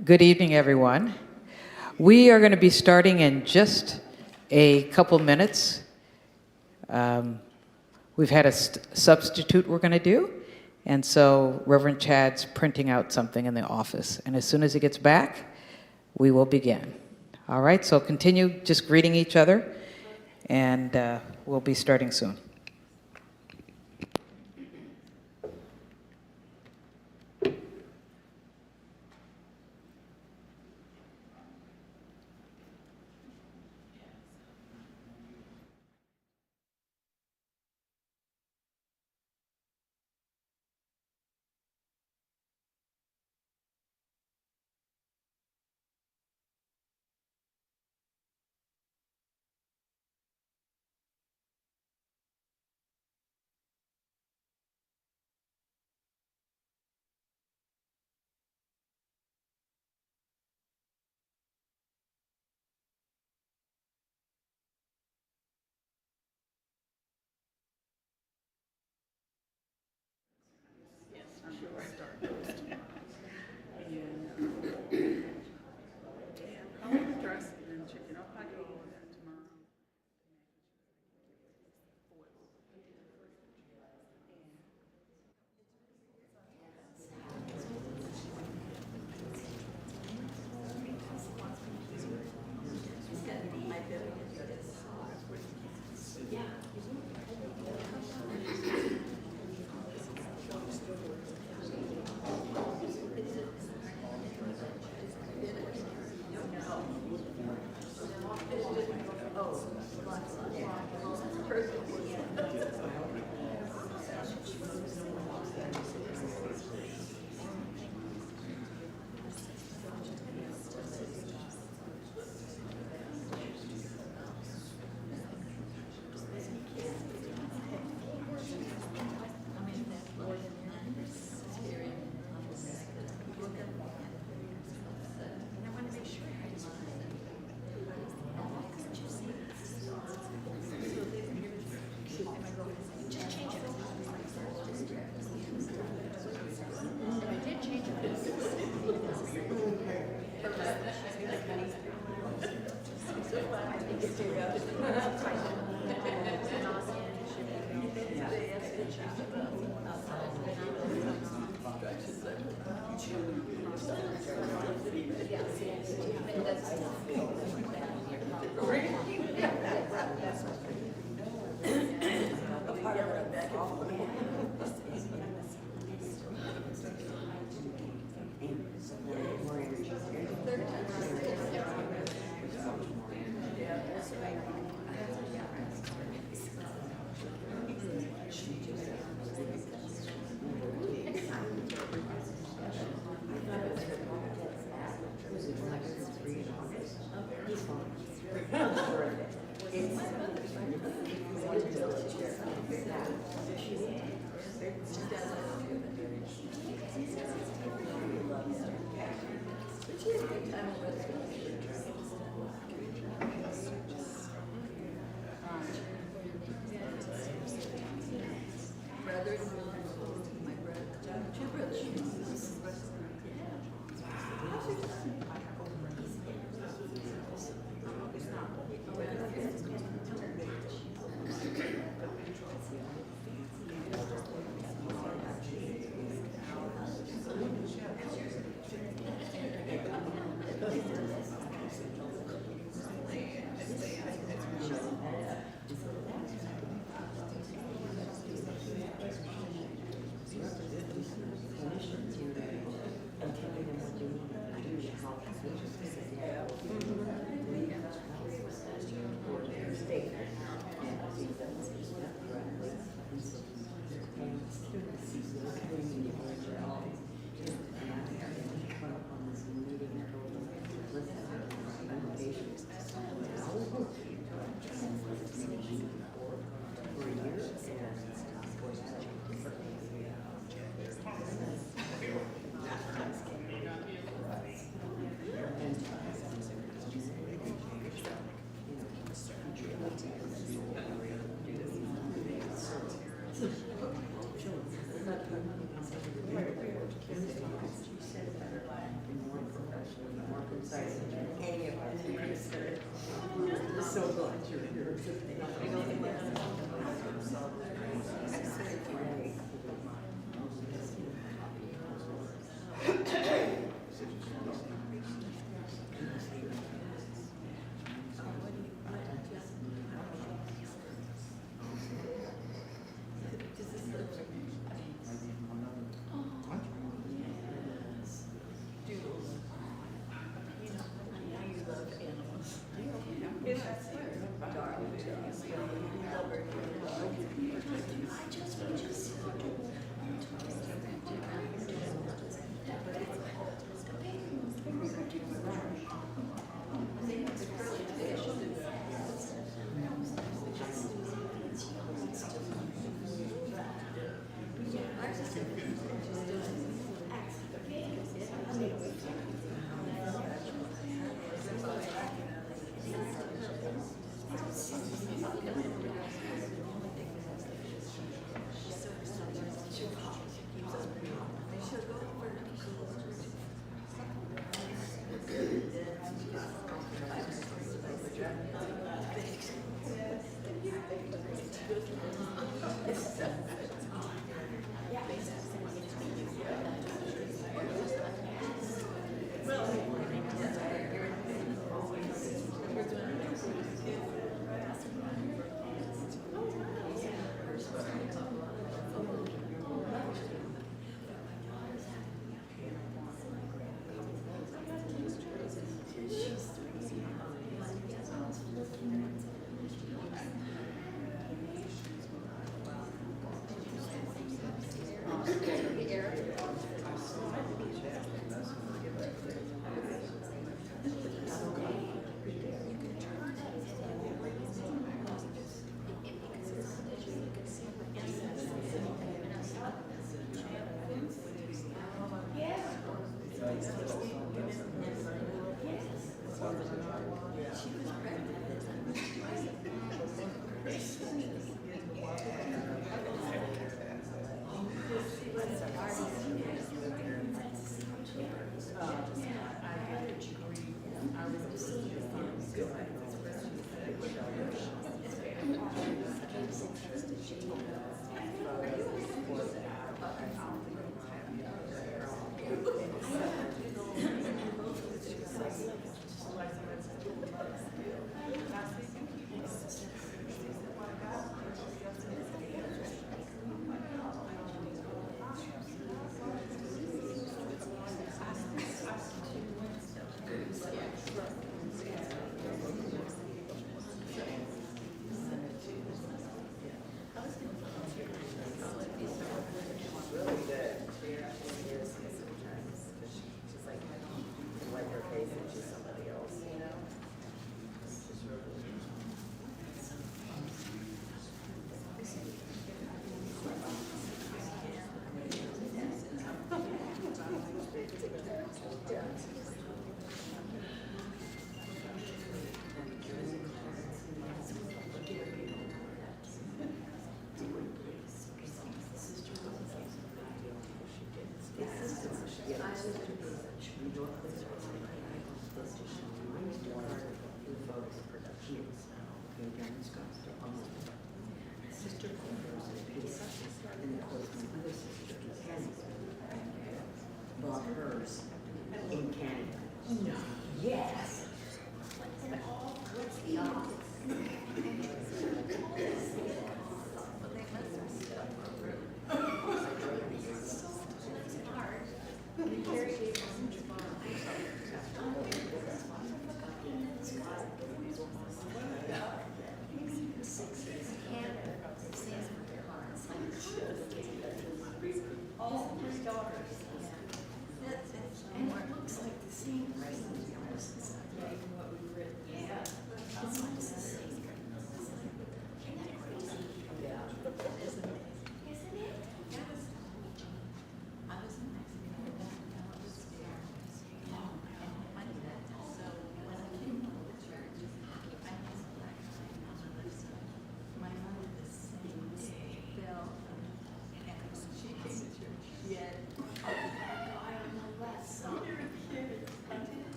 Good evening, everyone. We are going to be starting in just a couple minutes. We've had a substitute we're going to do, and so Reverend Chad's printing out something in the office. And as soon as he gets back, we will begin. All right, so continue just greeting each other, and we'll be starting soon.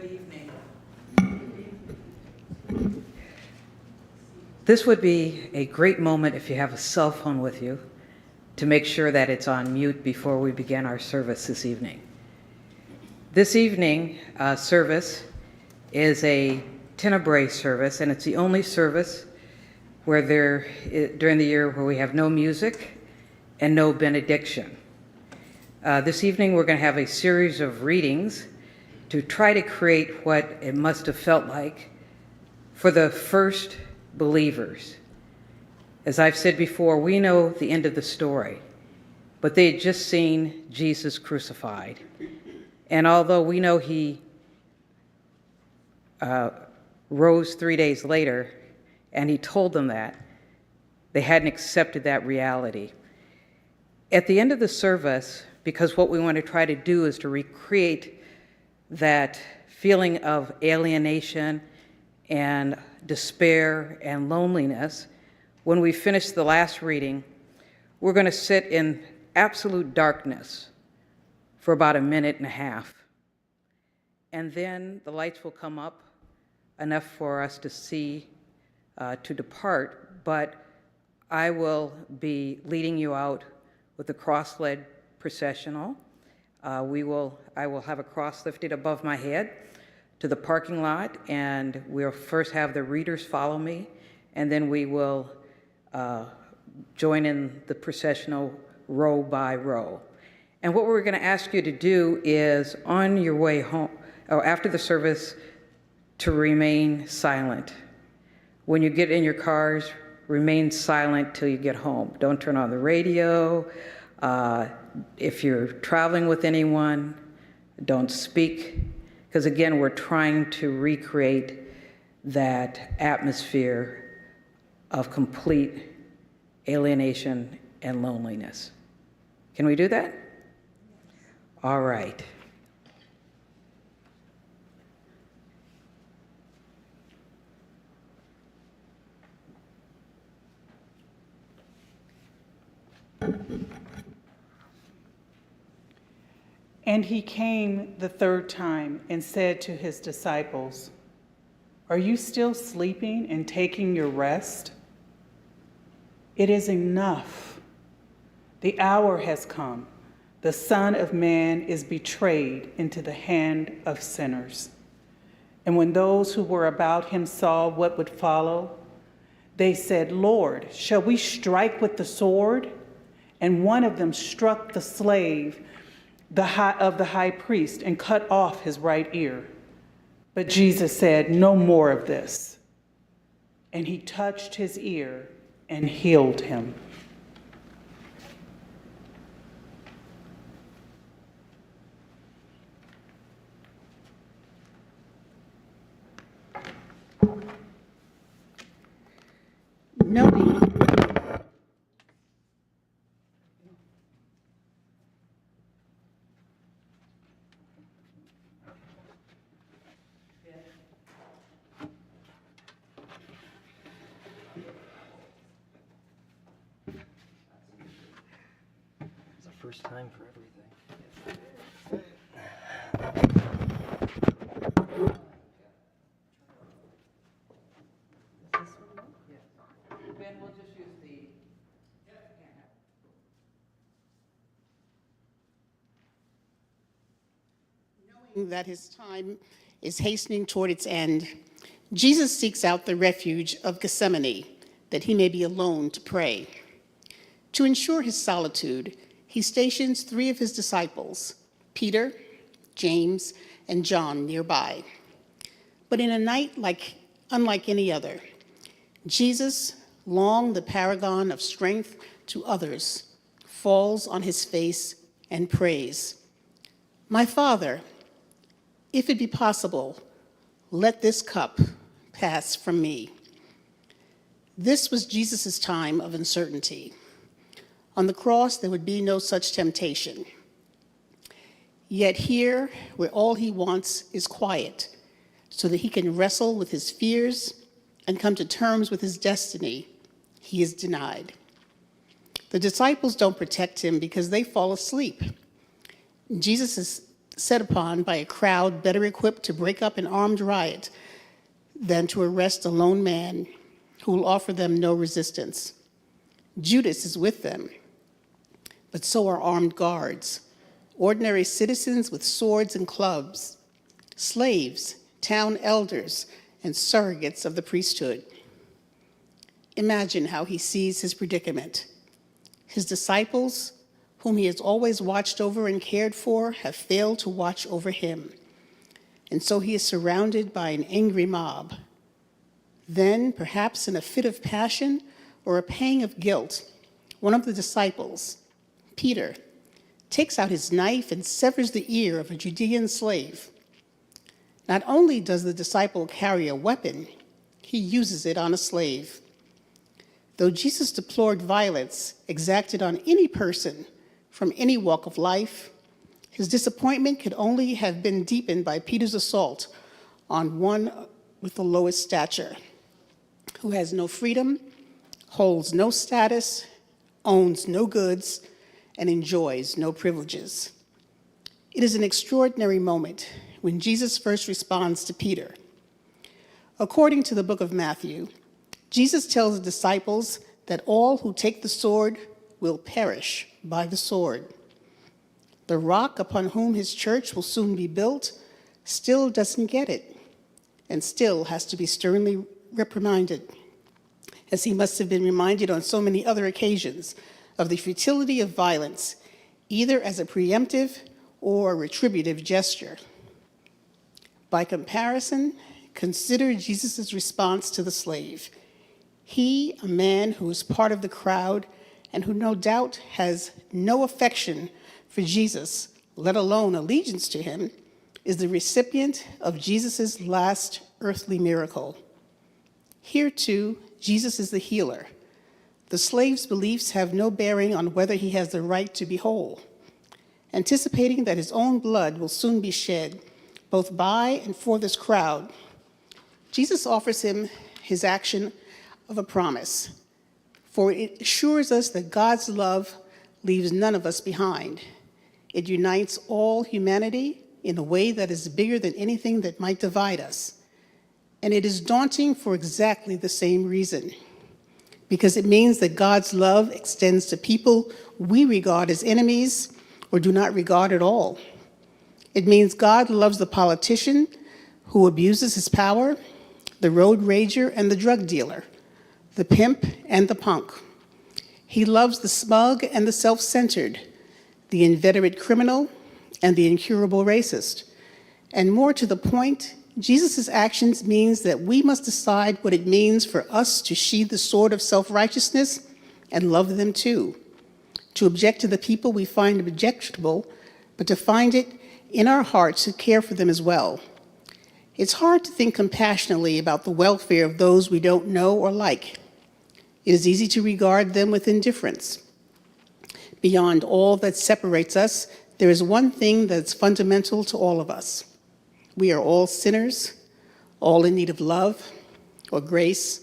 Good evening. This would be a great moment if you have a cell phone with you to make sure that it's on mute before we begin our service this evening. This evening service is a Tenebrae service, and it's the only service where during the year where we have no music and no benediction. This evening we're going to have a series of readings to try to create what it must have felt like for the first believers. As I've said before, we know the end of the story, but they had just seen Jesus crucified. And although we know he rose 3 days later, and he told them that, they hadn't accepted that reality. At the end of the service, because what we want to try to do is to recreate that feeling of alienation and despair and loneliness, when we finish the last reading, we're going to sit in absolute darkness for about a minute and a half. And then the lights will come up enough for us to see to depart, but I will be leading you out with a cross-led processional. I will have a cross lifted above my head to the parking lot, and we'll first have the readers follow me, and then we will join in the processional row by row. And what we're going to ask you to do is, on your way home, or after the service, to remain silent. When you get in your cars, remain silent till you get home. Don't turn on the radio. If you're traveling with anyone, don't speak, because again, we're trying to recreate that atmosphere of complete alienation and loneliness. Can we do that? All right. And he came the third time and said to his disciples, "Are you still sleeping and taking your rest? It is enough. The hour has come. The Son of Man is betrayed into the hand of sinners." And when those who were about him saw what would follow, they said, "Lord, shall we strike with the sword?" And one of them struck the slave of the high priest and cut off his right ear. But Jesus said, "No more of this." And he touched his ear and healed him. Knowing It's the first time for everything. Ben, we'll just use the knowing that his time is hastening toward its end, Jesus seeks out the refuge of Gethsemane that he may be alone to pray. To ensure his solitude, he stations 3 of his disciples, Peter, James, and John, nearby. But in a night unlike any other, Jesus, long the paragon of strength to others, falls on his face and prays, "My Father, if it be possible, let this cup pass from me." This was Jesus' time of uncertainty. On the cross, there would be no such temptation. Yet here, where all he wants is quiet, so that he can wrestle with his fears and come to terms with his destiny, he is denied. The disciples don't protect him because they fall asleep. Jesus set upon by a crowd better equipped to break up an armed riot than to arrest a lone man who will offer them no resistance. Judas is with them, but so are armed guards, ordinary citizens with swords and clubs, slaves, town elders, and surrogates of the priesthood. Imagine how he sees his predicament. His disciples, whom he has always watched over and cared for, have failed to watch over him. And so he is surrounded by an angry mob. Then, perhaps in a fit of passion or a pang of guilt, one of the disciples, Peter, takes out his knife and severs the ear of a Judean slave. Not only does the disciple carry a weapon, he uses it on a slave. Though Jesus deplored violence exacted on any person from any walk of life, his disappointment could only have been deepened by Peter's assault on one with the lowest stature, who has no freedom, holds no status, owns no goods, and enjoys no privileges. It is an extraordinary moment when Jesus first responds to Peter. According to the book of Matthew, Jesus tells the disciples that all who take the sword will perish by the sword. The rock upon whom his church will soon be built still doesn't get it, and still has to be sternly reprimanded, as he must have been reminded on so many other occasions of the futility of violence, either as a preemptive or a retributive gesture. By comparison, consider Jesus' response to the slave. He, a man who is part of the crowd and who no doubt has no affection for Jesus, let alone allegiance to him, is the recipient of Jesus' last earthly miracle. Here, too, Jesus is the healer. The slave's beliefs have no bearing on whether he has the right to be whole. Anticipating that his own blood will soon be shed, both by and for this crowd, Jesus offers him his action of a promise, for it assures us that God's love leaves none of us behind. It unites all humanity in a way that is bigger than anything that might divide us. And it is daunting for exactly the same reason, because it means that God's love extends to people we regard as enemies or do not regard at all. It means God loves the politician who abuses his power, the road rager and the drug dealer, the pimp and the punk. He loves the smug and the self-centered, the inveterate criminal and the incurable racist. And more to the point, Jesus' actions means that we must decide what it means for us to sheathe the sword of self-righteousness and love them too, to object to the people we find objectionable, but to find it in our hearts to care for them as well. It's hard to think compassionately about the welfare of those we don't know or like. It is easy to regard them with indifference. Beyond all that separates us, there is one thing that's fundamental to all of us. We are all sinners, all in need of love or grace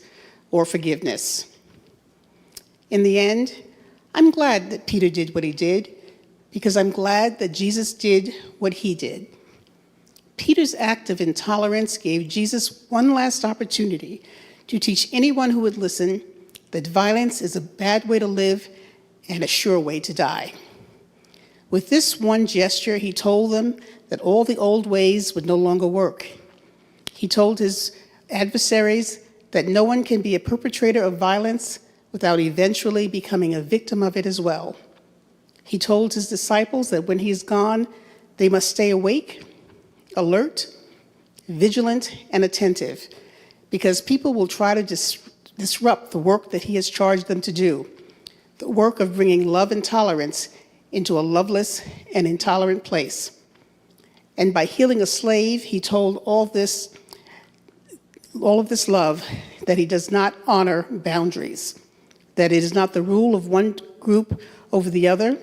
or forgiveness. In the end, I'm glad that Peter did what he did, because I'm glad that Jesus did what he did. Peter's act of intolerance gave Jesus one last opportunity to teach anyone who would listen that violence is a bad way to live and a sure way to die. With this one gesture, he told them that all the old ways would no longer work. He told his adversaries that no one can be a perpetrator of violence without eventually becoming a victim of it as well. He told his disciples that when he is gone, they must stay awake, alert, vigilant, and attentive, because people will try to disrupt the work that he has charged them to do, the work of bringing love and tolerance into a loveless and intolerant place. And by healing a slave, he told all of this love that he does not honor boundaries, that it is not the rule of one group over the other,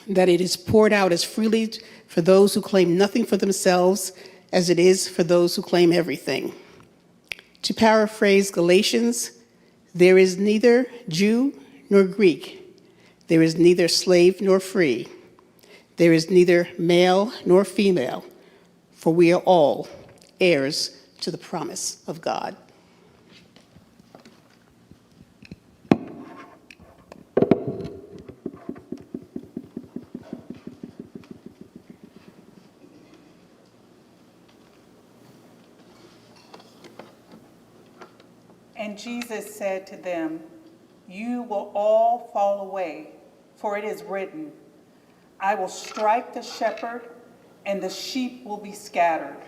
that it is poured out as freely for those who claim nothing for themselves as it is for those who claim everything. To paraphrase Galatians, there is neither Jew nor Greek. There is neither slave nor free. There is neither male nor female, for we are all heirs to the promise of God. And Jesus said to them, "You will all fall away, for it is written, 'I will strike the shepherd, and the sheep will be scattered.'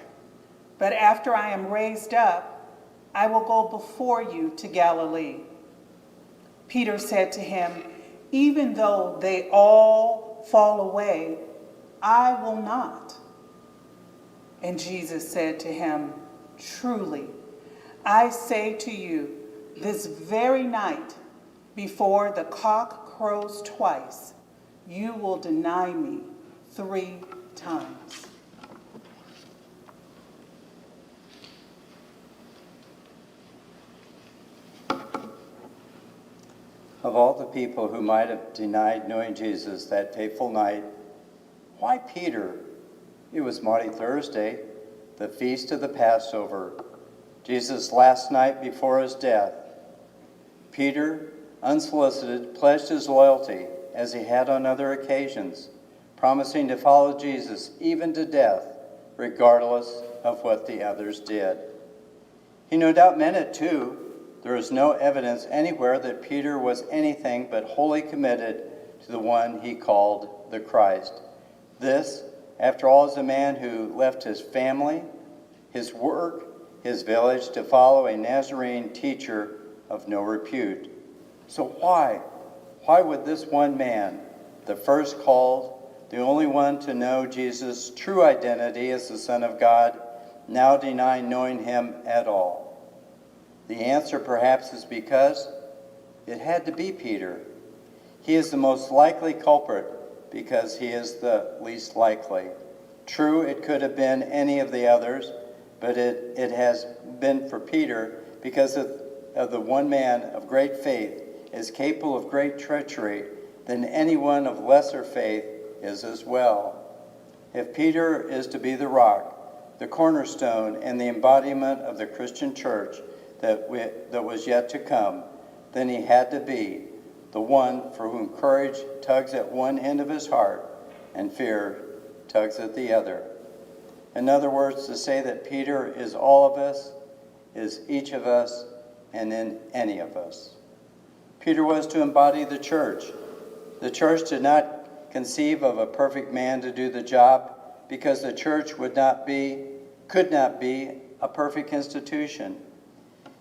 But after I am raised up, I will go before you to Galilee." Peter said to him, "Even though they all fall away, I will not." And Jesus said to him, "Truly, I say to you, this very night, before the cock crows twice, you will deny me 3 times." Of all the people who might have denied knowing Jesus that fateful night, why Peter? It was Maundy Thursday, the feast of the Passover, Jesus' last night before his death. Peter, unsolicited, pledged his loyalty as he had on other occasions, promising to follow Jesus even to death, regardless of what the others did. He no doubt meant it too. There is no evidence anywhere that Peter was anything but wholly committed to the one he called the Christ. This, after all, is a man who left his family, his work, his village to follow a Nazarene teacher of no repute. So why would this one man, the first called, the only one to know Jesus' true identity as the Son of God, now deny knowing him at all? The answer perhaps is because it had to be Peter. He is the most likely culprit because he is the least likely. True, it could have been any of the others, but it has been for Peter because of the one man of great faith is capable of great treachery than anyone of lesser faith is as well. If Peter is to be the rock, the cornerstone, and the embodiment of the Christian church that was yet to come, then he had to be the one for whom courage tugs at one end of his heart and fear tugs at the other. In other words, to say that Peter is all of us, is each of us, and in any of us. Peter was to embody the church. The church did not conceive of a perfect man to do the job because the church could not be a perfect institution.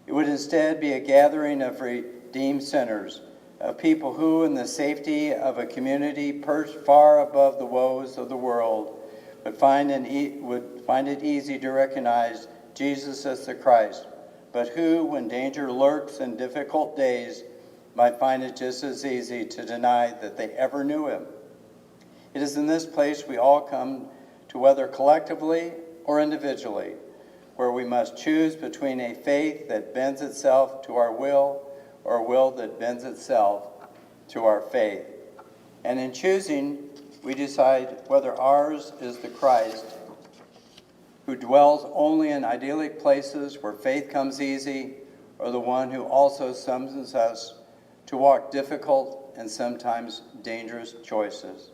It would instead be a gathering of redeemed sinners, of people who, in the safety of a community perched far above the woes of the world, would find it easy to recognize Jesus as the Christ, but who, when danger lurks in difficult days, might find it just as easy to deny that they ever knew him. It is in this place we all come to, whether collectively or individually, where we must choose between a faith that bends itself to our will or a will that bends itself to our faith. And in choosing, we decide whether ours is the Christ who dwells only in idyllic places where faith comes easy, or the one who also summons us to walk difficult and sometimes dangerous choices.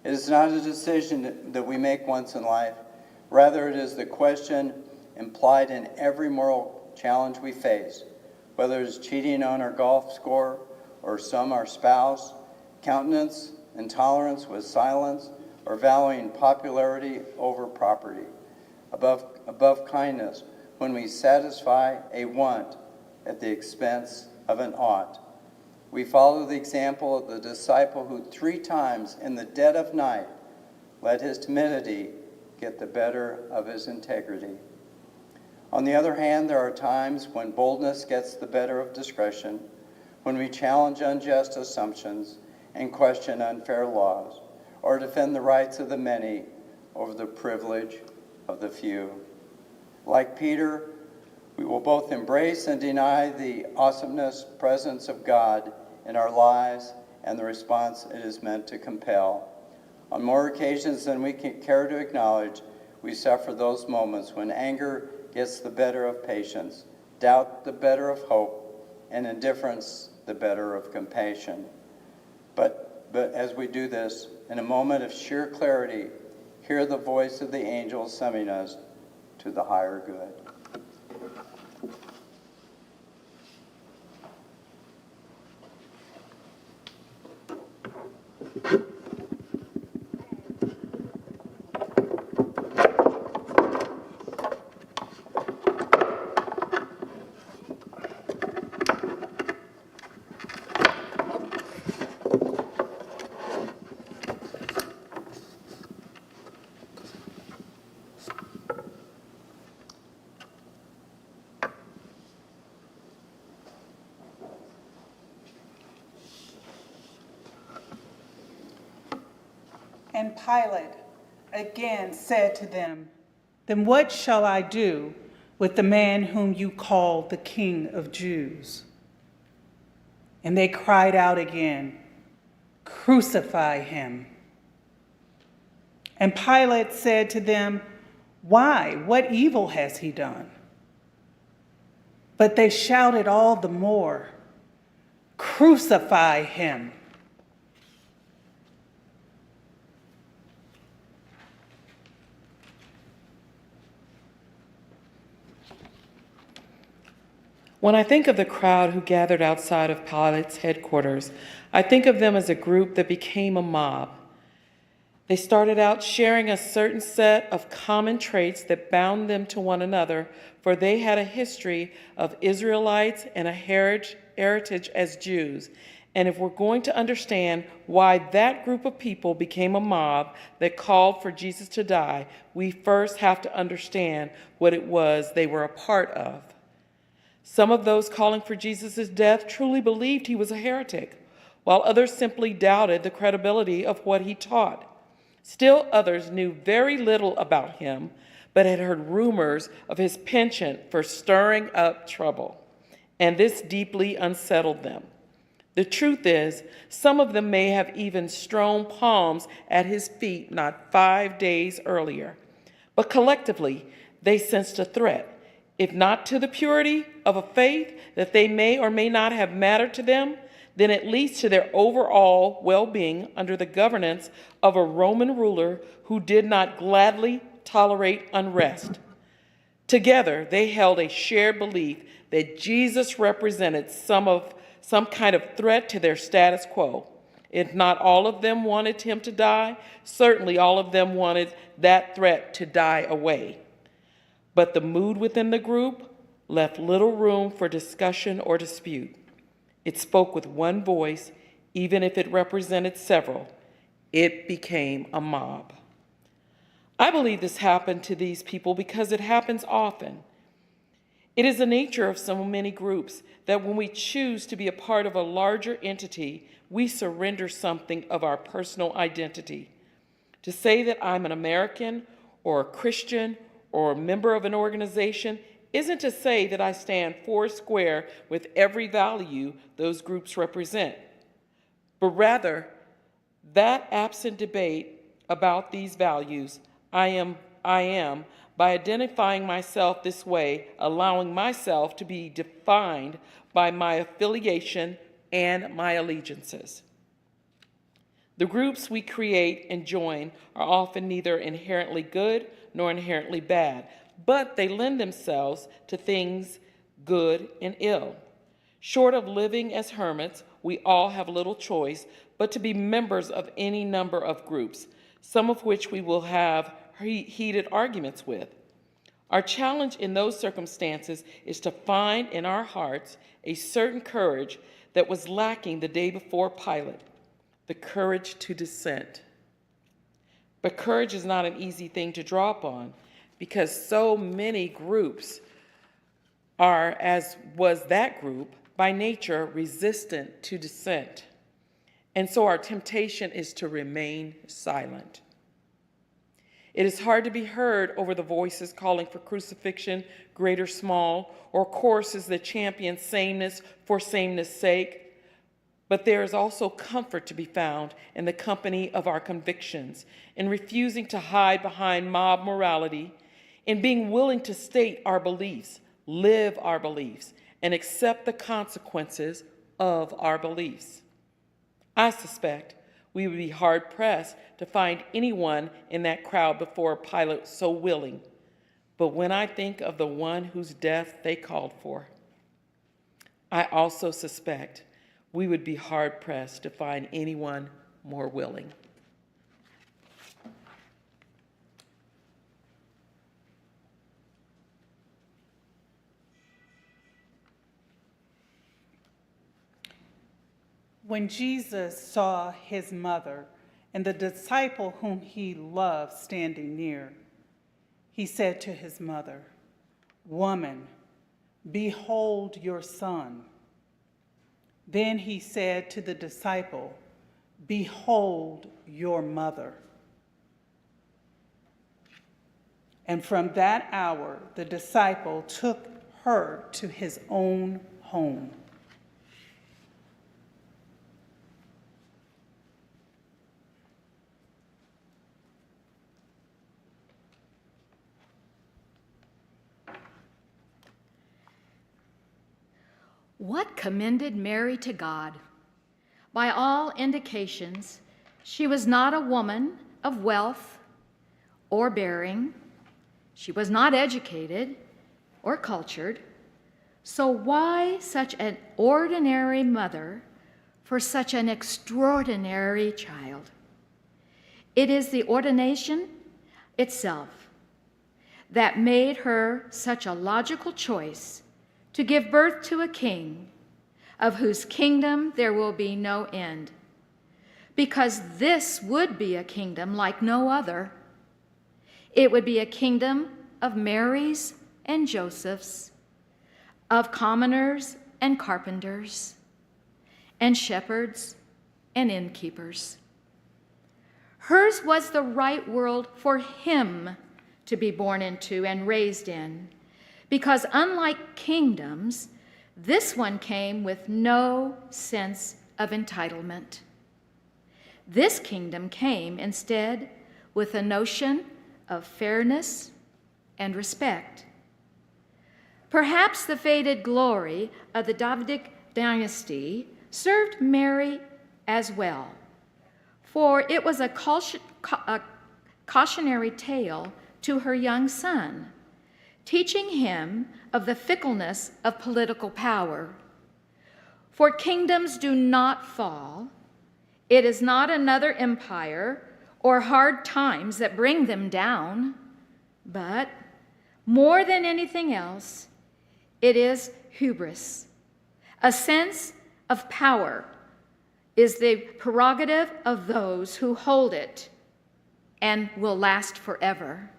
It is not a decision that we make once in life. Rather, it is the question implied in every moral challenge we face, whether it's cheating on our golf score or our spouse, countenance, intolerance with silence, or valuing popularity over property. Above kindness, when we satisfy a want at the expense of an ought. We follow the example of the disciple who 3 times in the dead of night let his timidity get the better of his integrity. On the other hand, there are times when boldness gets the better of discretion, when we challenge unjust assumptions and question unfair laws, or defend the rights of the many over the privilege of the few. Like Peter, we will both embrace and deny the awesomeness, presence of God in our lives and the response it is meant to compel. On more occasions than we can care to acknowledge, we suffer those moments when anger gets the better of patience, doubt the better of hope, and indifference the better of compassion. But as we do this, in a moment of sheer clarity, hear the voice of the angel summoning us to the higher good. And Pilate again said to them, "Then what shall I do with the man whom you call the King of Jews?" And they cried out again, "Crucify him." And Pilate said to them, "Why? What evil has he done?" But they shouted all the more, "Crucify him." When I think of the crowd who gathered outside of Pilate's headquarters, I think of them as a group that became a mob. They started out sharing a certain set of common traits that bound them to one another, for they had a history of Israelites and a heritage as Jews. And if we're going to understand why that group of people became a mob that called for Jesus to die, we first have to understand what it was they were a part of. Some of those calling for Jesus' death truly believed he was a heretic, while others simply doubted the credibility of what he taught. Still others knew very little about him, but had heard rumors of his penchant for stirring up trouble, and this deeply unsettled them. The truth is, some of them may have even strewn palms at his feet not 5 days earlier, but collectively they sensed a threat, if not to the purity of a faith that they may or may not have mattered to them, then at least to their overall well-being under the governance of a Roman ruler who did not gladly tolerate unrest. Together, they held a shared belief that Jesus represented some kind of threat to their status quo. If not all of them wanted him to die, certainly all of them wanted that threat to die away. But the mood within the group left little room for discussion or dispute. It spoke with one voice, even if it represented several. It became a mob. I believe this happened to these people because it happens often. It is the nature of so many groups that when we choose to be a part of a larger entity, we surrender something of our personal identity. To say that I'm an American or a Christian or a member of an organization isn't to say that I stand foursquare with every value those groups represent, but rather that absent debate about these values, I am, by identifying myself this way, allowing myself to be defined by my affiliation and my allegiances. The groups we create and join are often neither inherently good nor inherently bad, but they lend themselves to things good and ill. Short of living as hermits, we all have little choice but to be members of any number of groups, some of which we will have heated arguments with. Our challenge in those circumstances is to find in our hearts a certain courage that was lacking the day before Pilate, the courage to dissent. But courage is not an easy thing to draw upon because so many groups are, as was that group, by nature resistant to dissent. And so our temptation is to remain silent. It is hard to be heard over the voices calling for crucifixion, great or small, or choruses that champion sameness for sameness' sake. But there is also comfort to be found in the company of our convictions, in refusing to hide behind mob morality, in being willing to state our beliefs, live our beliefs, and accept the consequences of our beliefs. I suspect we would be hard-pressed to find anyone in that crowd before Pilate so willing. But when I think of the one whose death they called for, I also suspect we would be hard-pressed to find anyone more willing. When Jesus saw his mother and the disciple whom he loved standing near, he said to his mother, "Woman, behold your son." Then he said to the disciple, "Behold your mother." And from that hour, the disciple took her to his own home. What commended Mary to God? By all indications, she was not a woman of wealth or bearing. She was not educated or cultured. So why such an ordinary mother for such an extraordinary child? It is the ordination itself that made her such a logical choice to give birth to a king of whose kingdom there will be no end, because this would be a kingdom like no other. It would be a kingdom of Marys and Josephs, of commoners and carpenters, and shepherds and innkeepers. Hers was the right world for him to be born into and raised in, because unlike kingdoms, this one came with no sense of entitlement. This kingdom came instead with a notion of fairness and respect. Perhaps the faded glory of the Davidic dynasty served Mary as well, for it was a cautionary tale to her young son, teaching him of the fickleness of political power. For kingdoms do not fall. It is not another empire or hard times that bring them down, but more than anything else, it is hubris. A sense of power is the prerogative of those who hold it and will last forever.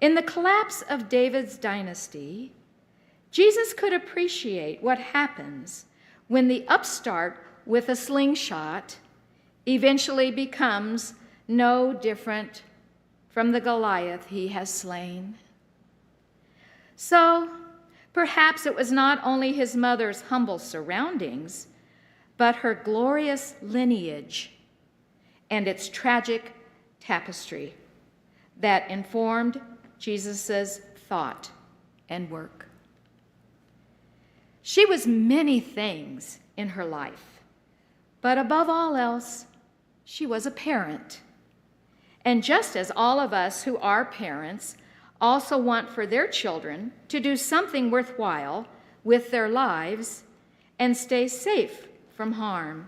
In the collapse of David's dynasty, Jesus could appreciate what happens when the upstart with a slingshot eventually becomes no different from the Goliath he has slain. So, perhaps it was not only his mother's humble surroundings, but her glorious lineage and its tragic tapestry that informed Jesus' thought and work. She was many things in her life, but above all else, she was a parent. And just as all of us who are parents also want for their children to do something worthwhile with their lives and stay safe from harm,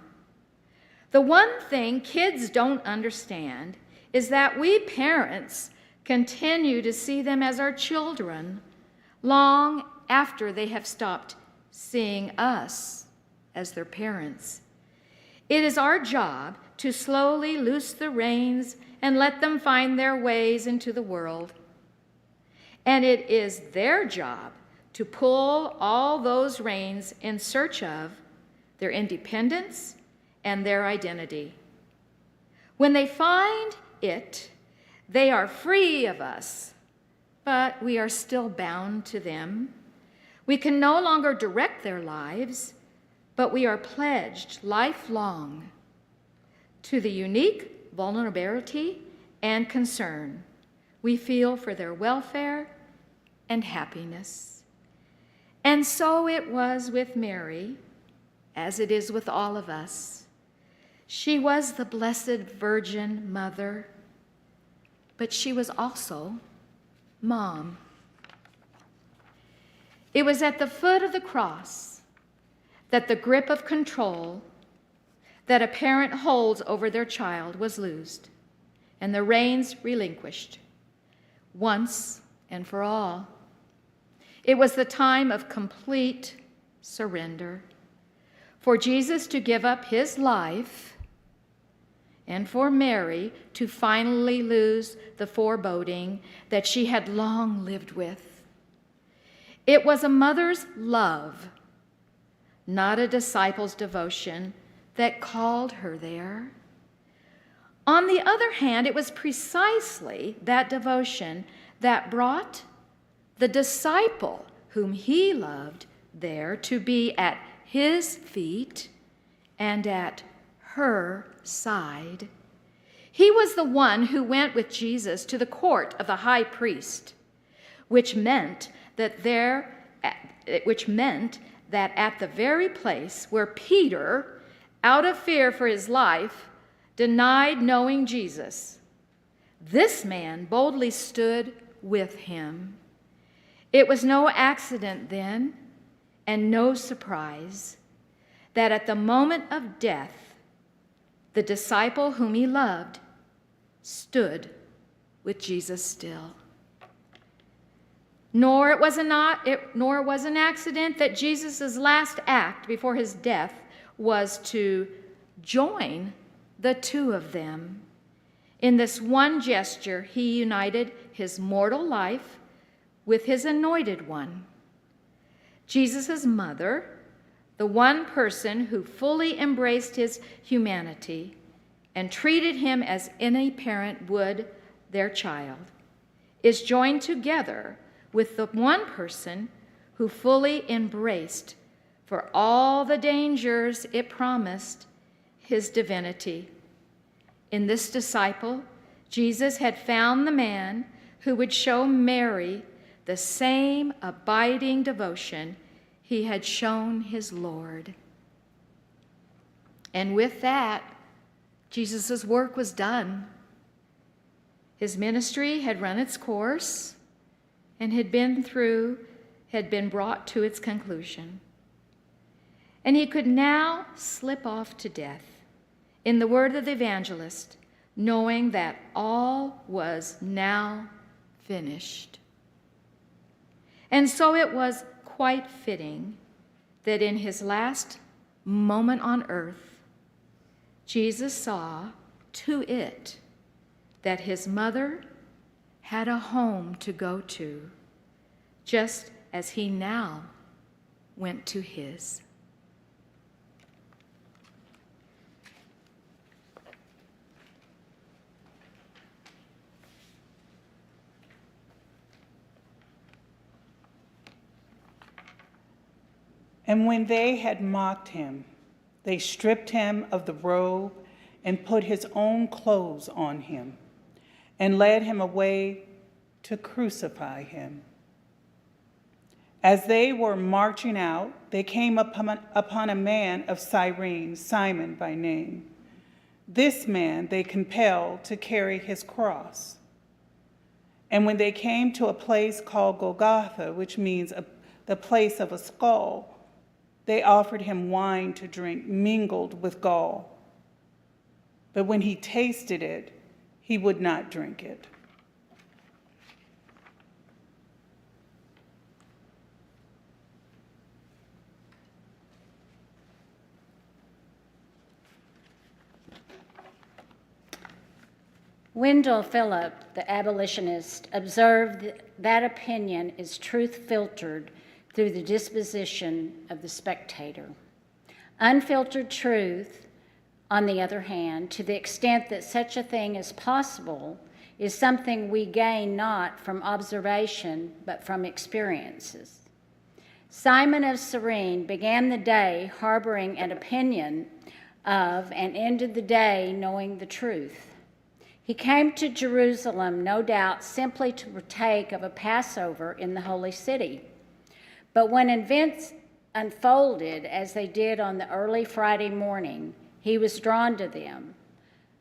the one thing kids don't understand is that we parents continue to see them as our children long after they have stopped seeing us as their parents. It is our job to slowly loose the reins and let them find their ways into the world. And it is their job to pull all those reins in search of their independence and their identity. When they find it, they are free of us, but we are still bound to them. We can no longer direct their lives, but we are pledged lifelong to the unique vulnerability and concern we feel for their welfare and happiness. And so it was with Mary, as it is with all of us. She was the Blessed Virgin Mother, but she was also Mom. It was at the foot of the cross that the grip of control that a parent holds over their child was loosed and the reins relinquished once and for all. It was the time of complete surrender for Jesus to give up his life and for Mary to finally lose the foreboding that she had long lived with. It was a mother's love, not a disciple's devotion, that called her there. On the other hand, it was precisely that devotion that brought the disciple whom he loved there to be at his feet and at her side. He was the one who went with Jesus to the court of the high priest, which meant that at the very place where Peter, out of fear for his life, denied knowing Jesus, this man boldly stood with him. It was no accident then, and no surprise, that at the moment of death, the disciple whom he loved stood with Jesus still. Nor was an accident that Jesus' last act before his death was to join the two of them. In this one gesture, he united his mortal life with his anointed one. Jesus' mother, the one person who fully embraced his humanity and treated him as any parent would their child, is joined together with the one person who fully embraced, for all the dangers it promised, his divinity. In this disciple, Jesus had found the man who would show Mary the same abiding devotion he had shown his Lord. And with that, Jesus' work was done. His ministry had run its course and had been brought to its conclusion. And he could now slip off to death, in the word of the evangelist, knowing that all was now finished. And so it was quite fitting that in his last moment on earth, Jesus saw to it that his mother had a home to go to, just as he now went to his. And when they had mocked him, they stripped him of the robe and put his own clothes on him and led him away to crucify him. As they were marching out, they came upon a man of Cyrene, Simon by name. This man they compelled to carry his cross. And when they came to a place called Golgotha, which means the place of a skull, they offered him wine to drink mingled with gall. But when he tasted it, he would not drink it. Wendell Phillips, the abolitionist, observed that opinion is truth filtered through the disposition of the spectator. Unfiltered truth, on the other hand, to the extent that such a thing is possible, is something we gain not from observation, but from experiences. Simon of Cyrene began the day harboring an opinion of and ended the day knowing the truth. He came to Jerusalem, no doubt, simply to partake of a Passover in the holy city. But when events unfolded as they did on the early Friday morning, he was drawn to them,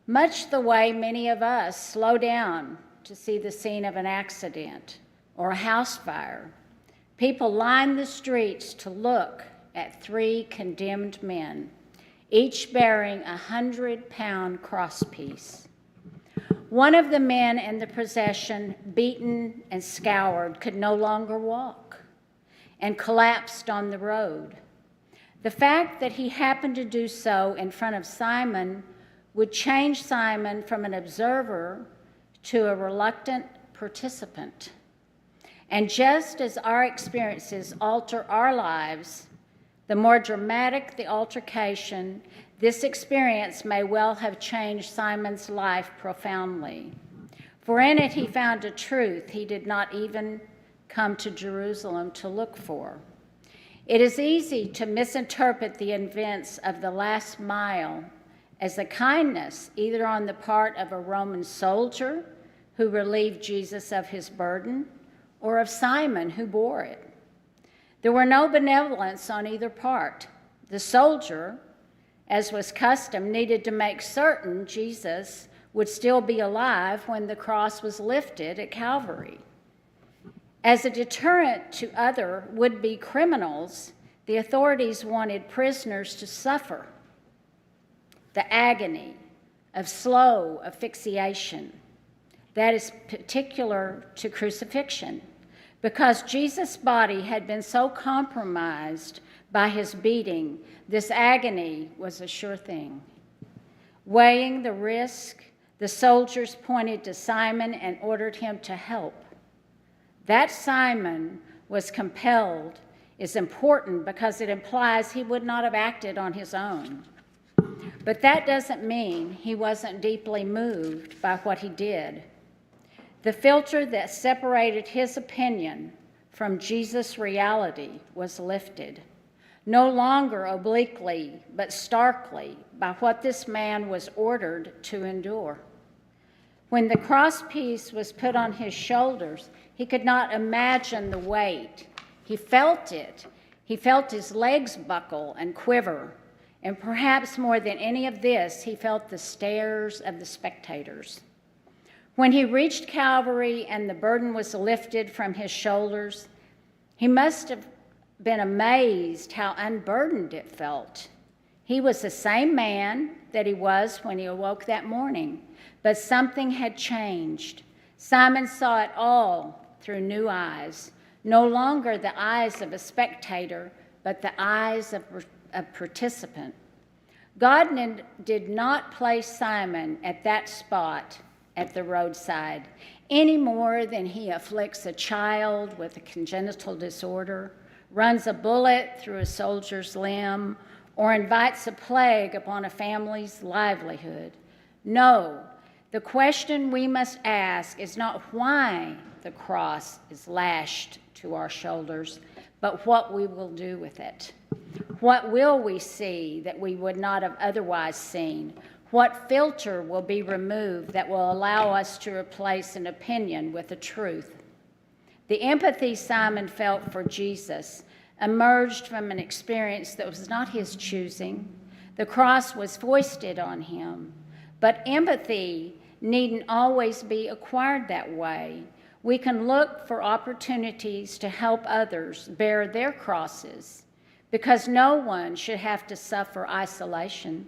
much the way many of us slow down to see the scene of an accident or a house fire. People lined the streets to look at 3 condemned men, each bearing a 100-pound crosspiece. One of the men in the procession, beaten and scoured, could no longer walk and collapsed on the road. The fact that he happened to do so in front of Simon would change Simon from an observer to a reluctant participant. And just as our experiences alter our lives, the more dramatic the altercation, this experience may well have changed Simon's life profoundly. For in it he found a truth he did not even come to Jerusalem to look for. It is easy to misinterpret the events of the last mile as a kindness, either on the part of a Roman soldier who relieved Jesus of his burden, or of Simon who bore it. There were no benevolence on either part. The soldier, as was custom, needed to make certain Jesus would still be alive when the cross was lifted at Calvary. As a deterrent to other would-be criminals, the authorities wanted prisoners to suffer the agony of slow asphyxiation that is particular to crucifixion, because Jesus' body had been so compromised by his beating. This agony was a sure thing. Weighing the risk, the soldiers pointed to Simon and ordered him to help. That Simon was compelled is important because it implies he would not have acted on his own. But that doesn't mean he wasn't deeply moved by what he did. The filter that separated his opinion from Jesus' reality was lifted, no longer obliquely, but starkly, by what this man was ordered to endure. When the crosspiece was put on his shoulders, he could not imagine the weight. He felt it. He felt his legs buckle and quiver. And perhaps more than any of this, he felt the stares of the spectators. When he reached Calvary and the burden was lifted from his shoulders, he must have been amazed how unburdened it felt. He was the same man that he was when he awoke that morning, but something had changed. Simon saw it all through new eyes, no longer the eyes of a spectator, but the eyes of a participant. God did not place Simon at that spot at the roadside any more than he afflicts a child with a congenital disorder, runs a bullet through a soldier's limb, or invites a plague upon a family's livelihood. No, the question we must ask is not why the cross is lashed to our shoulders, but what we will do with it. What will we see that we would not have otherwise seen? What filter will be removed that will allow us to replace an opinion with a truth? The empathy Simon felt for Jesus emerged from an experience that was not his choosing. The cross was foisted on him. But empathy needn't always be acquired that way. We can look for opportunities to help others bear their crosses, because no one should have to suffer isolation.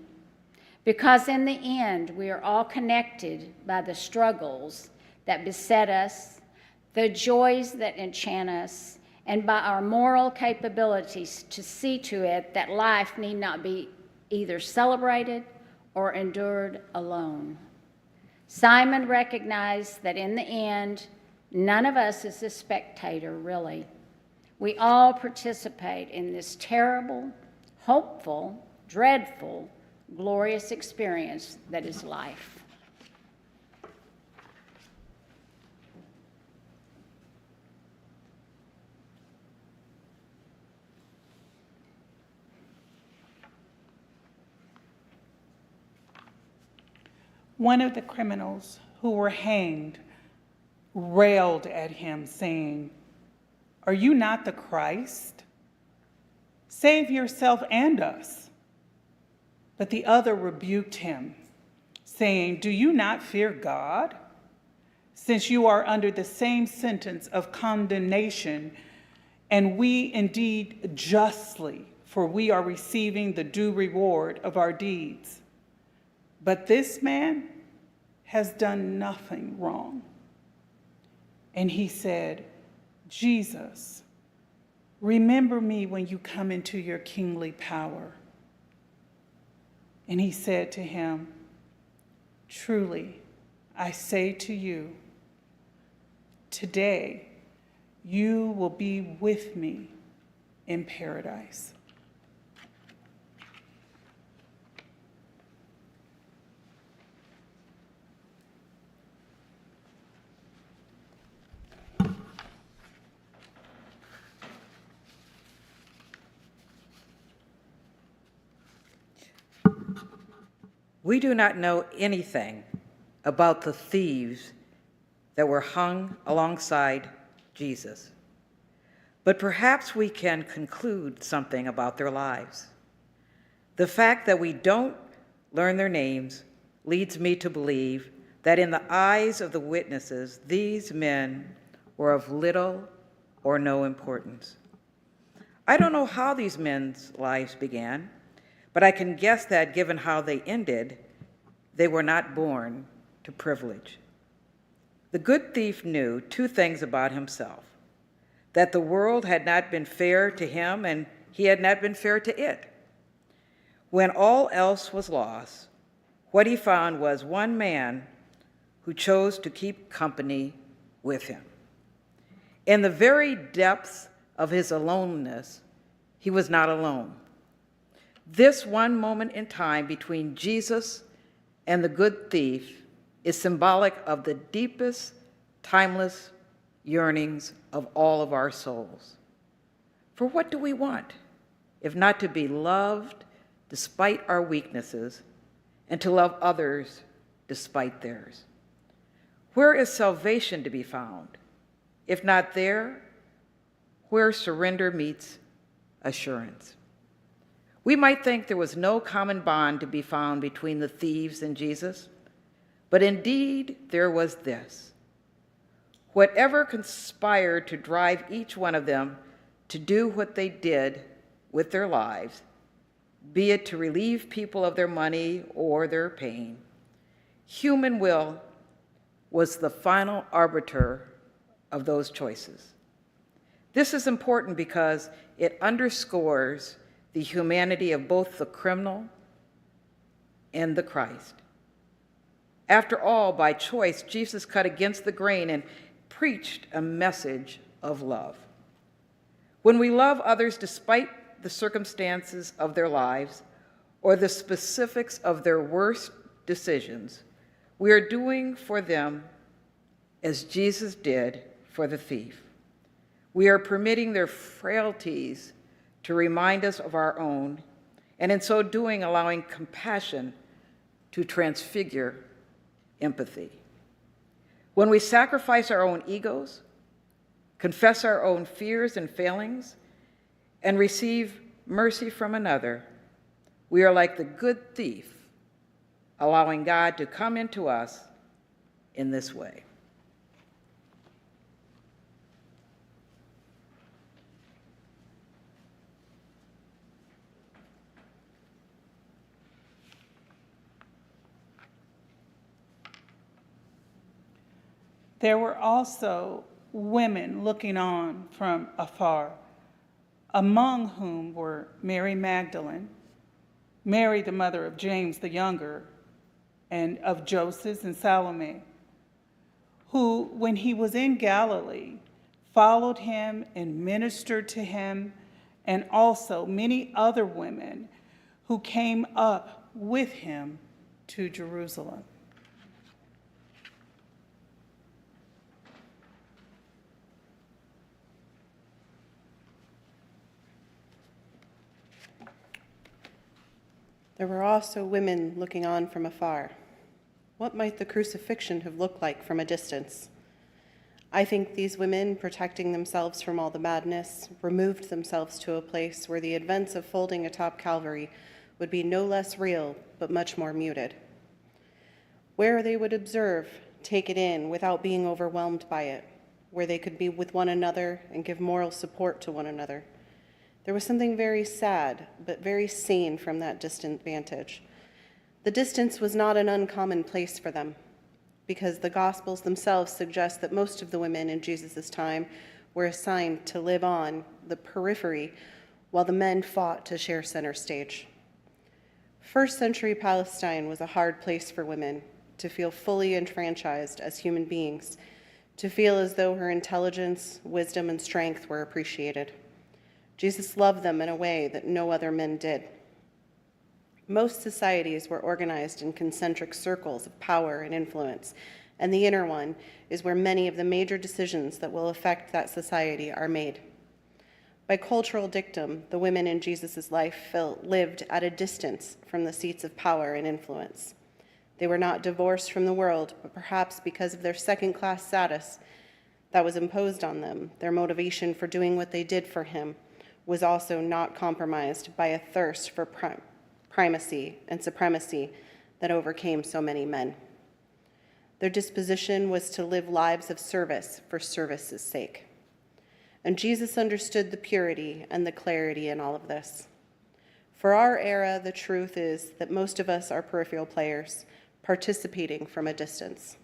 Because in the end, we are all connected by the struggles that beset us, the joys that enchant us, and by our moral capabilities to see to it that life need not be either celebrated or endured alone. Simon recognized that in the end, none of us is a spectator, really. We all participate in this terrible, hopeful, dreadful, glorious experience that is life. One of the criminals who were hanged railed at him, saying, "Are you not the Christ? Save yourself and us." But the other rebuked him, saying, "Do you not fear God, since you are under the same sentence of condemnation, and we indeed justly, for we are receiving the due reward of our deeds. But this man has done nothing wrong." And he said, "Jesus, remember me when you come into your kingly power." And he said to him, "Truly, I say to you, today you will be with me in paradise." We do not know anything about the thieves that were hung alongside Jesus, but perhaps we can conclude something about their lives. The fact that we don't learn their names leads me to believe that in the eyes of the witnesses, these men were of little or no importance. I don't know how these men's lives began, but I can guess that given how they ended, they were not born to privilege. The good thief knew two things about himself: that the world had not been fair to him and he had not been fair to it. When all else was lost, what he found was one man who chose to keep company with him. In the very depths of his aloneness, he was not alone. This one moment in time between Jesus and the good thief is symbolic of the deepest, timeless yearnings of all of our souls. For what do we want, if not to be loved despite our weaknesses and to love others despite theirs? Where is salvation to be found? If not there, where surrender meets assurance. We might think there was no common bond to be found between the thieves and Jesus, but indeed there was this. Whatever conspired to drive each one of them to do what they did with their lives, be it to relieve people of their money or their pain, human will was the final arbiter of those choices. This is important because it underscores the humanity of both the criminal and the Christ. After all, by choice, Jesus cut against the grain and preached a message of love. When we love others despite the circumstances of their lives or the specifics of their worst decisions, we are doing for them as Jesus did for the thief. We are permitting their frailties to remind us of our own, and in so doing, allowing compassion to transfigure empathy. When we sacrifice our own egos, confess our own fears and failings, and receive mercy from another, we are like the good thief, allowing God to come into us in this way. There were also women looking on from afar, among whom were Mary Magdalene, Mary the mother of James the younger, and of Joseph and Salome, who, when he was in Galilee, followed him and ministered to him, and also many other women who came up with him to Jerusalem. There were also women looking on from afar. What might the crucifixion have looked like from a distance? I think these women, protecting themselves from all the madness, removed themselves to a place where the events of folding atop Calvary would be no less real, but much more muted. Where they would observe, take it in without being overwhelmed by it, where they could be with one another and give moral support to one another. There was something very sad, but very sane from that distant vantage. The distance was not an uncommon place for them, because the Gospels themselves suggest that most of the women in Jesus' time were assigned to live on the periphery while the men fought to share center stage. First century Palestine was a hard place for women to feel fully enfranchised as human beings, to feel as though her intelligence, wisdom, and strength were appreciated. Jesus loved them in a way that no other men did. Most societies were organized in concentric circles of power and influence, and the inner one is where many of the major decisions that will affect that society are made. By cultural dictum, the women in Jesus' life lived at a distance from the seats of power and influence. They were not divorced from the world, but perhaps because of their second-class status that was imposed on them, their motivation for doing what they did for him was also not compromised by a thirst for primacy and supremacy that overcame so many men. Their disposition was to live lives of service for service's sake. And Jesus understood the purity and the clarity in all of this. For our era, the truth is that most of us are peripheral players, participating from a distance.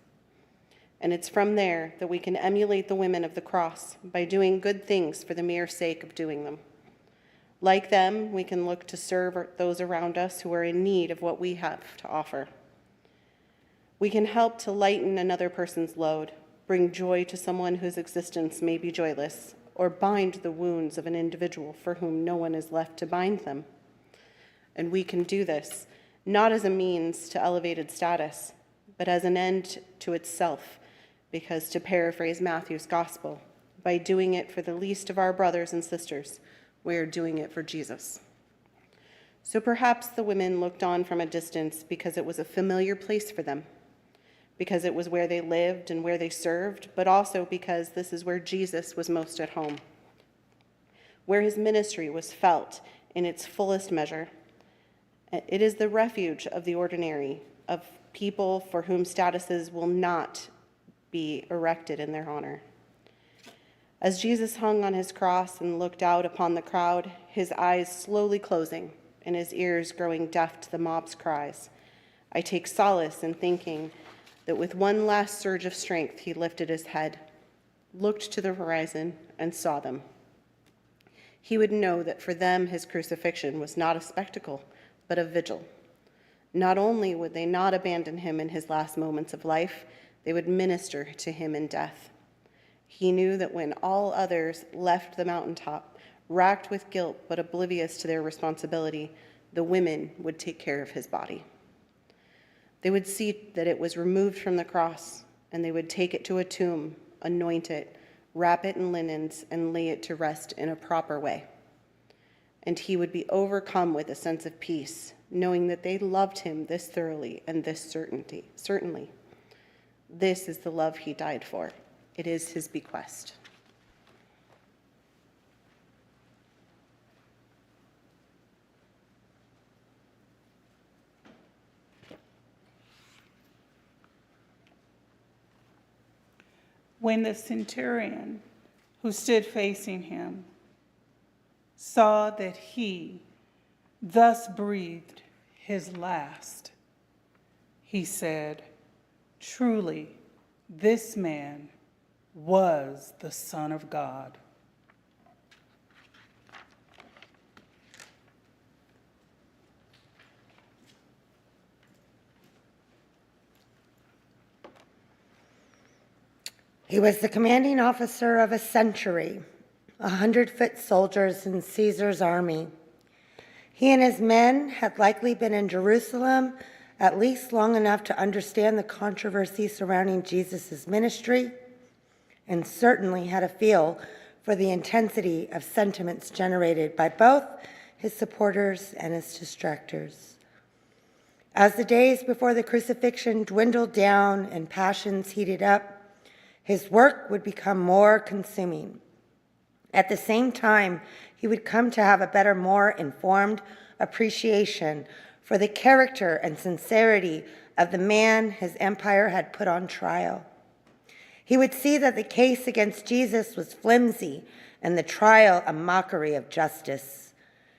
And it's from there that we can emulate the women of the cross by doing good things for the mere sake of doing them. Like them, we can look to serve those around us who are in need of what we have to offer. We can help to lighten another person's load, bring joy to someone whose existence may be joyless, or bind the wounds of an individual for whom no one is left to bind them. And we can do this not as a means to elevated status, but as an end to itself, because, to paraphrase Matthew's gospel, by doing it for the least of our brothers and sisters, we are doing it for Jesus. So perhaps the women looked on from a distance because it was a familiar place for them, because it was where they lived and where they served, but also because this is where Jesus was most at home, where his ministry was felt in its fullest measure. It is the refuge of the ordinary, of people for whom statuses will not be erected in their honor. As Jesus hung on his cross and looked out upon the crowd, his eyes slowly closing and his ears growing deaf to the mob's cries, I take solace in thinking that with one last surge of strength, he lifted his head, looked to the horizon, and saw them. He would know that for them, his crucifixion was not a spectacle, but a vigil. Not only would they not abandon him in his last moments of life, they would minister to him in death. He knew that when all others left the mountaintop, racked with guilt but oblivious to their responsibility, the women would take care of his body. They would see that it was removed from the cross, and they would take it to a tomb, anoint it, wrap it in linens, and lay it to rest in a proper way. And he would be overcome with a sense of peace, knowing that they loved him this thoroughly and this certainly. This is the love he died for. It is his bequest. When the centurion who stood facing him saw that he thus breathed his last, he said, "Truly, this man was the Son of God." He was the commanding officer of a century, 100-foot soldiers in Caesar's army. He and his men had likely been in Jerusalem at least long enough to understand the controversy surrounding Jesus' ministry, and certainly had a feel for the intensity of sentiments generated by both his supporters and his detractors. As the days before the crucifixion dwindled down and passions heated up, his work would become more consuming. At the same time, he would come to have a better, more informed appreciation for the character and sincerity of the man his empire had put on trial. He would see that the case against Jesus was flimsy and the trial a mockery of justice.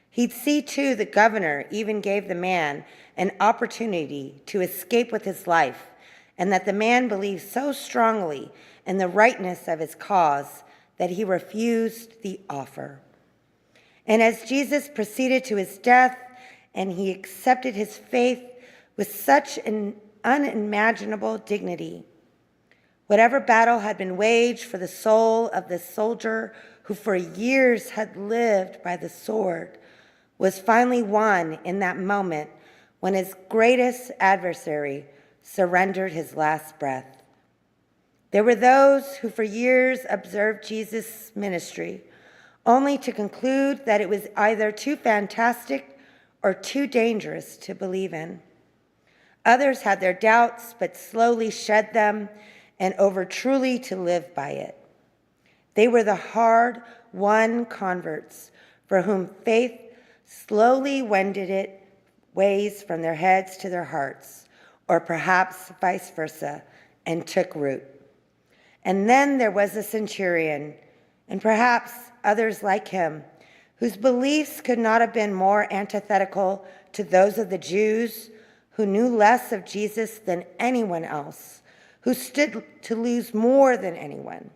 He'd see, too, the governor even gave the man an opportunity to escape with his life, and that the man believed so strongly in the rightness of his cause that he refused the offer. And as Jesus proceeded to his death and he accepted his faith with such an unimaginable dignity, whatever battle had been waged for the soul of the soldier who for years had lived by the sword was finally won in that moment when his greatest adversary surrendered his last breath. There were those who for years observed Jesus' ministry, only to conclude that it was either too fantastic or too dangerous to believe in. Others had their doubts, but slowly shed them and over truly to live by it. They were the hard-won converts for whom faith slowly wended its ways from their heads to their hearts, or perhaps vice versa, and took root. And then there was the centurion, and perhaps others like him, whose beliefs could not have been more antithetical to those of the Jews, who knew less of Jesus than anyone else, who stood to lose more than anyone.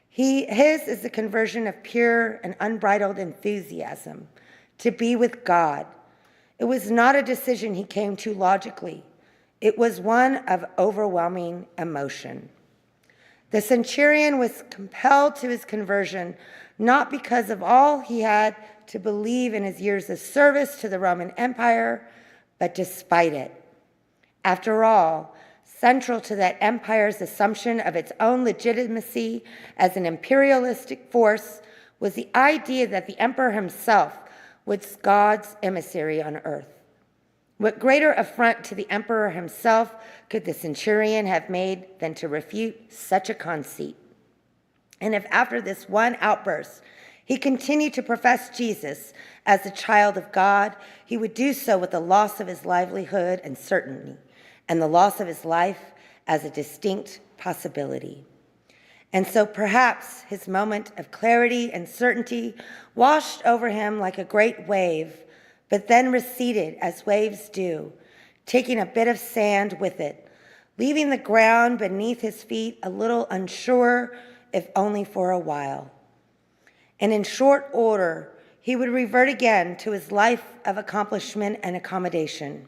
His is the conversion of pure and unbridled enthusiasm to be with God. It was not a decision he came to logically. It was one of overwhelming emotion. The centurion was compelled to his conversion not because of all he had to believe in his years of service to the Roman Empire, but despite it. After all, central to that empire's assumption of its own legitimacy as an imperialistic force was the idea that the emperor himself was God's emissary on earth. What greater affront to the emperor himself could the centurion have made than to refute such a conceit? And if after this one outburst he continued to profess Jesus as the child of God, he would do so with the loss of his livelihood and certainty, and the loss of his life as a distinct possibility. And so perhaps his moment of clarity and certainty washed over him like a great wave, but then receded as waves do, taking a bit of sand with it, leaving the ground beneath his feet a little unsure, if only for a while. And in short order, he would revert again to his life of accomplishment and accommodation.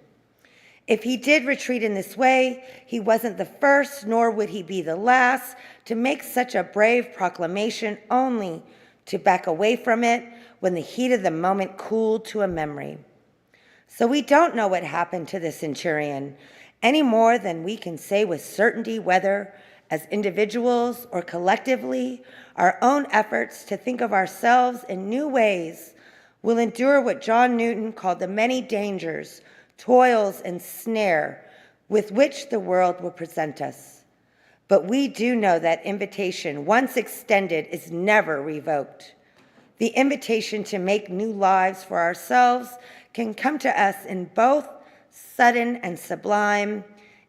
If he did retreat in this way, he wasn't the first, nor would he be the last, to make such a brave proclamation, only to back away from it when the heat of the moment cooled to a memory. So we don't know what happened to the centurion, any more than we can say with certainty whether, as individuals or collectively, our own efforts to think of ourselves in new ways will endure what John Newton called the many dangers, toils, and snare with which the world will present us. But we do know that invitation, once extended, is never revoked. The invitation to make new lives for ourselves can come to us in both sudden and sublime,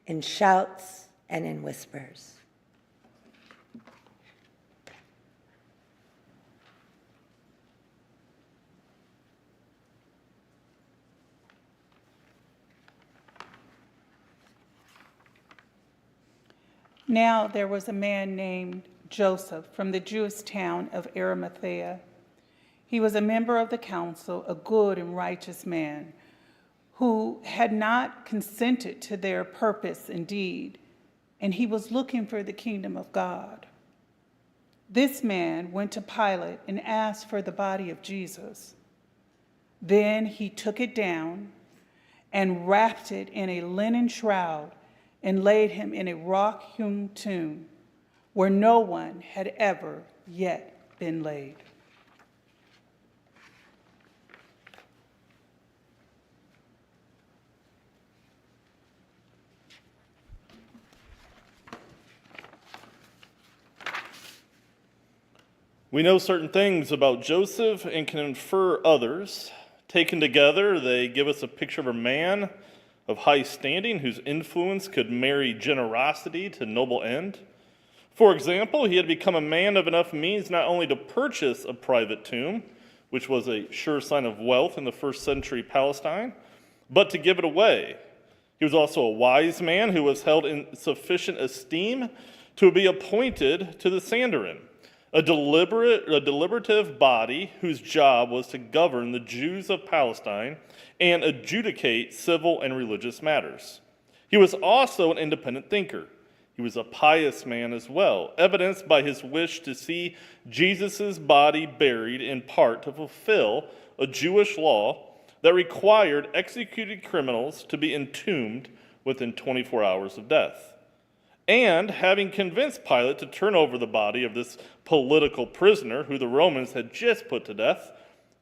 in shouts and in whispers. Now there was a man named Joseph from the Jewish town of Arimathea. He was a member of the council, a good and righteous man, who had not consented to their purpose and deed, and he was looking for the kingdom of God. This man went to Pilate and asked for the body of Jesus. Then he took it down and wrapped it in a linen shroud and laid him in a rock-hewn tomb where no one had ever yet been laid. We know certain things about Joseph and can infer others. Taken together, they give us a picture of a man of high standing whose influence could marry generosity to noble end. For example, he had become a man of enough means not only to purchase a private tomb, which was a sure sign of wealth in the first century Palestine, but to give it away. He was also a wise man who was held in sufficient esteem to be appointed to the Sanhedrin, a deliberative body whose job was to govern the Jews of Palestine and adjudicate civil and religious matters. He was also an independent thinker. He was a pious man as well, evidenced by his wish to see Jesus' body buried in part to fulfill a Jewish law that required executed criminals to be entombed within 24 hours of death. And having convinced Pilate to turn over the body of this political prisoner who the Romans had just put to death,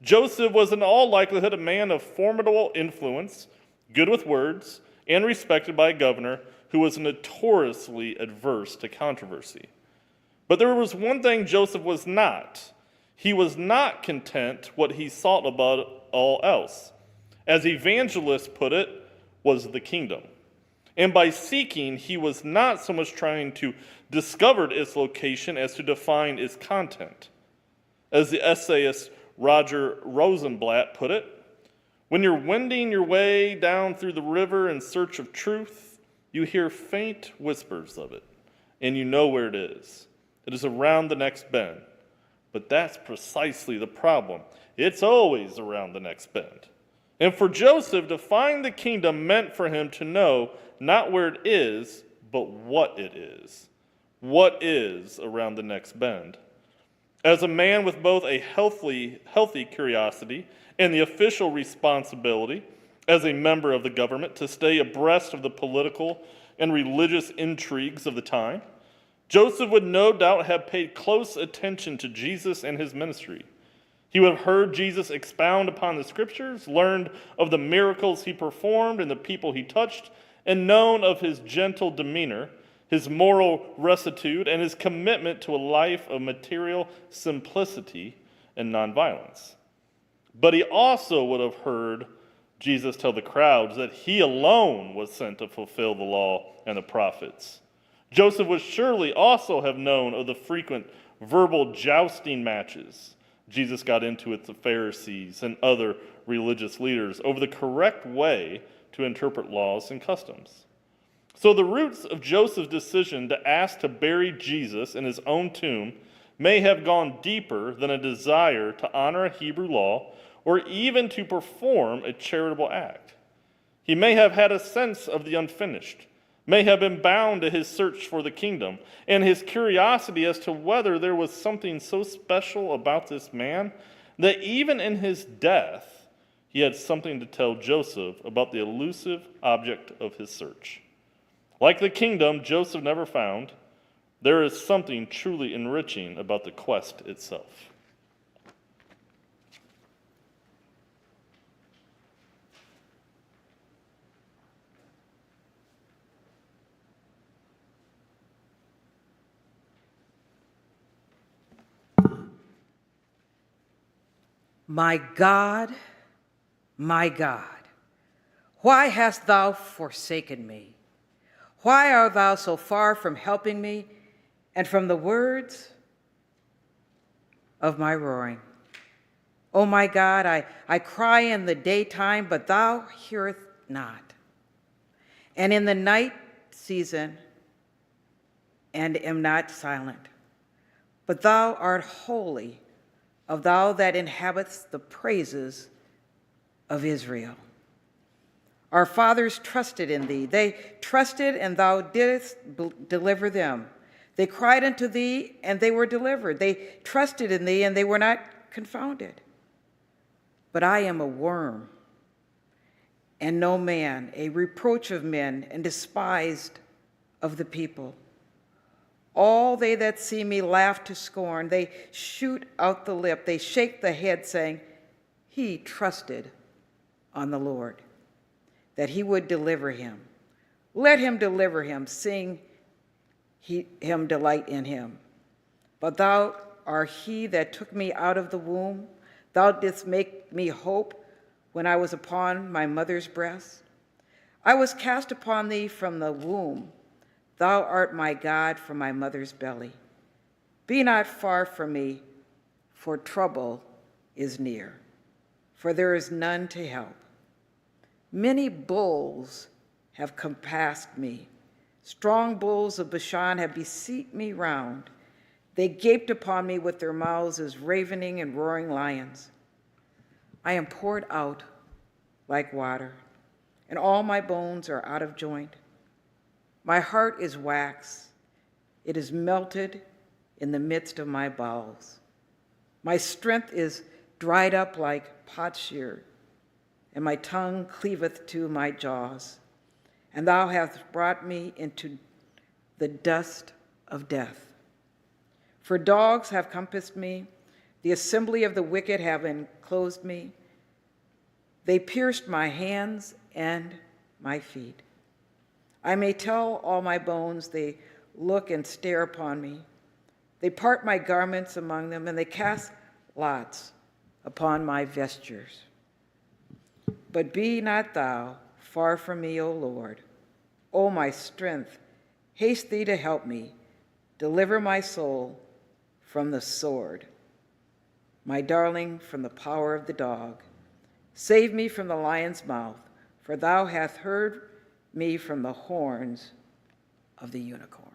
Joseph was in all likelihood a man of formidable influence, good with words, and respected by a governor who was notoriously adverse to controversy. But there was one thing Joseph was not. He was not content what he sought above all else. As evangelists put it, was the kingdom. And by seeking, he was not so much trying to discover its location as to define its content. As the essayist Roger Rosenblatt put it, when you're wending your way down through the river in search of truth, you hear faint whispers of it, and you know where it is. It is around the next bend. But that's precisely the problem. It's always around the next bend. And for Joseph, to find the kingdom meant for him to know not where it is, but what it is. What is around the next bend? As a man with both a healthy curiosity and the official responsibility as a member of the government to stay abreast of the political and religious intrigues of the time, Joseph would no doubt have paid close attention to Jesus and his ministry. He would have heard Jesus expound upon the scriptures, learned of the miracles he performed and the people he touched, and known of his gentle demeanor, his moral rectitude, and his commitment to a life of material simplicity and nonviolence. But he also would have heard Jesus tell the crowds that he alone was sent to fulfill the law and the prophets. Joseph would surely also have known of the frequent verbal jousting matches Jesus got into with the Pharisees and other religious leaders over the correct way to interpret laws and customs. So the roots of Joseph's decision to ask to bury Jesus in his own tomb may have gone deeper than a desire to honor a Hebrew law or even to perform a charitable act. He may have had a sense of the unfinished, may have been bound to his search for the kingdom, and his curiosity as to whether there was something so special about this man that even in his death, he had something to tell Joseph about the elusive object of his search. Like the kingdom Joseph never found, there is something truly enriching about the quest itself. My God, why hast thou forsaken me? Why art thou so far from helping me and from the words of my roaring? O my God, I cry in the daytime, but thou hearest not, and in the night season, and am not silent. But thou art holy, of thou that inhabitest the praises of Israel. Our fathers trusted in thee. They trusted, and thou didst deliver them. They cried unto thee, and they were delivered. They trusted in thee, and they were not confounded. But I am a worm, and no man, a reproach of men, and despised of the people. All they that see me laugh to scorn. They shoot out the lip. They shake the head, saying, He trusted on the Lord, that he would deliver him. Let him deliver him, seeing him delight in him. But thou art he that took me out of the womb. Thou didst make me hope when I was upon my mother's breast. I was cast upon thee from the womb. Thou art my God from my mother's belly. Be not far from me, for trouble is near, for there is none to help. Many bulls have compassed me. Strong bulls of Bashan have beset me round. They gaped upon me with their mouths as ravening and roaring lions. I am poured out like water, and all my bones are out of joint. My heart is wax. It is melted in the midst of my bowels. My strength is dried up like potsherd, and my tongue cleaveth to my jaws. And thou hast brought me into the dust of death. For dogs have compassed me, the assembly of the wicked have enclosed me. They pierced my hands and my feet. I may tell all my bones, they look and stare upon me. They part my garments among them, and they cast lots upon my vestures. But be not thou far from me, O Lord. O my strength, haste thee to help me. Deliver my soul from the sword, my darling from the power of the dog. Save me from the lion's mouth, for thou hast heard me from the horns of the unicorn.